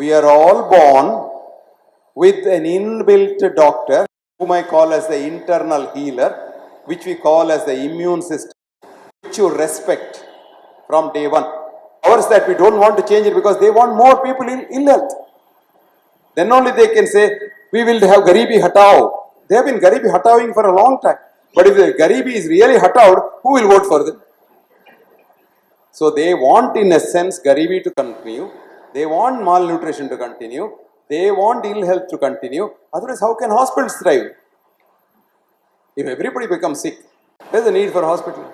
We are all born with an inbuilt doctor, whom I call as the internal healer, which we call as the immune system, which you respect from day one. Ours that we don't want to change it because they want more people in ill health. Then only they can say, we will have Garibi Hatao. They have been Garibi Hataoing for a long time. But if the Garibi is really Hataoed, who will vote for them? So they want, in a sense, Garibi to continue. They want malnutrition to continue. They want ill health to continue. Otherwise, how can hospitals thrive? If everybody becomes sick, there's a need for hospital.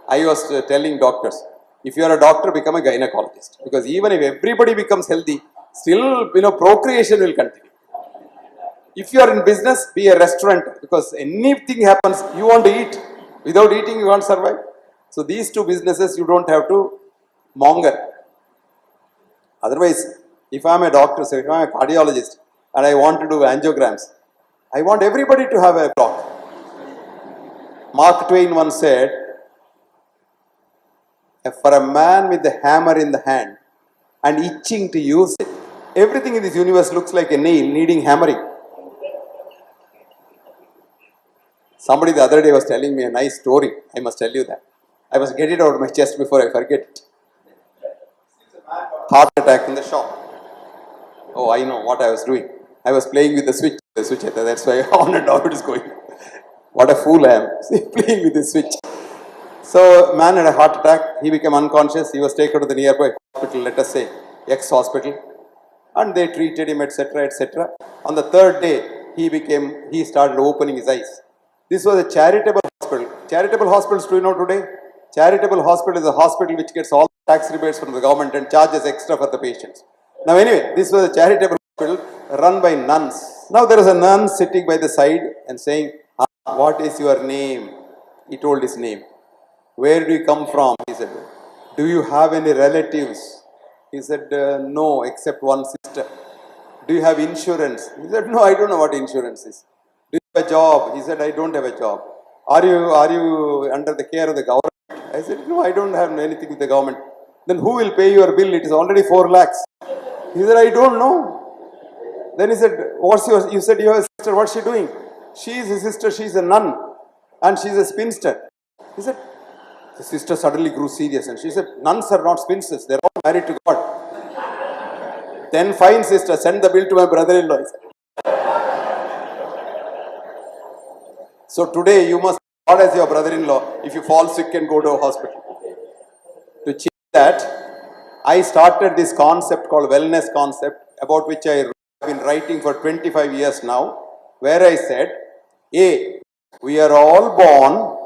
I was telling doctors, if you are a doctor, become a gynecologist. Because even if everybody becomes healthy, still, procreation will continue. If you are in business, be a restaurant. Because anything happens, you want to eat. Without eating, you can't survive. So these two businesses, you don't have to monger. Otherwise, if I am a doctor, so if I am a cardiologist, and I want to do angiograms, I want everybody to have a block. Mark Twain once said, for a man with a hammer in the hand and itching to use it, everything in this universe looks like a nail needing hammering. Somebody the other day was telling me a nice story. I must tell you that. I must get it out of my chest before I forget it. Heart attack in the shop. Oh, I know what I was doing. I was playing with the switch. That's why on and off it is going. What a fool I am. Playing with the switch. So, man had a heart attack. He became unconscious. He was taken to the nearby hospital, let us say, X hospital. And they treated him, etc., etc. On the third day, he started opening his eyes. This was a charitable hospital. Charitable hospitals, do you know today? Charitable hospital is a hospital which gets all tax rebates from the government and charges extra for the patients. Now anyway, this was a charitable hospital run by nuns. Now there is a nun sitting by the side and saying, what is your name? He told his name. Where do you come from? He said, do you have any relatives? He said, no, except one sister. Do you have insurance? He said, no, I don't know what insurance is. Do you have a job? He said, I don't have a job. Are you under the care of the government? I said, no, I don't have anything with the government. Then who will pay your bill? It is already 4 lakhs. He said, I don't know. Then he said, you said you have a sister, what's she doing? She is a sister, she is a nun. And she is a spinster. He said, the sister suddenly grew serious and she said, nuns are not spinsters, they are all married to God. Then fine sister, send the bill to my brother-in-law. So today you must God as your brother-in-law if you fall sick and go to a hospital. To change that, I started this concept called wellness concept, about which I have been writing for 25 years now, where I said, A, we are all born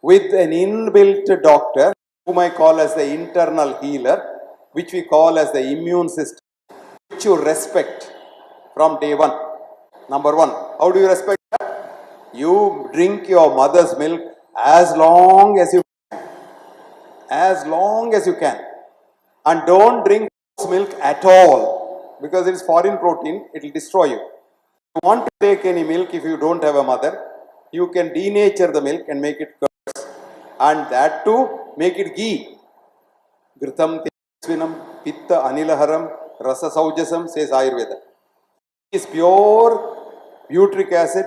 with an inbuilt doctor, whom I call as the internal healer, which we call as the immune system, which you respect from day one. Number one, how do you respect that? You drink your mother's milk as long as you can. As long as you can. And don't drink milk at all, because it is foreign protein, it will destroy you. If you want to take any milk, if you don't have a mother, you can denature the milk and make it curds. And that too, make it ghee. Ghritam tesvinam pitta anilaharam rasa saujasam, says Ayurveda. It is pure butyric acid,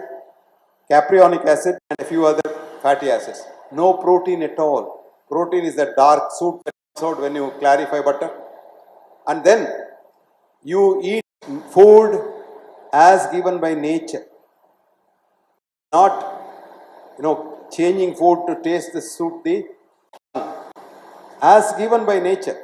caprionic acid and a few other fatty acids. No protein at all. Protein is the dark soup that comes out when you clarify butter. And then you eat food as given by nature. Not, changing food to taste the suit the as given by nature.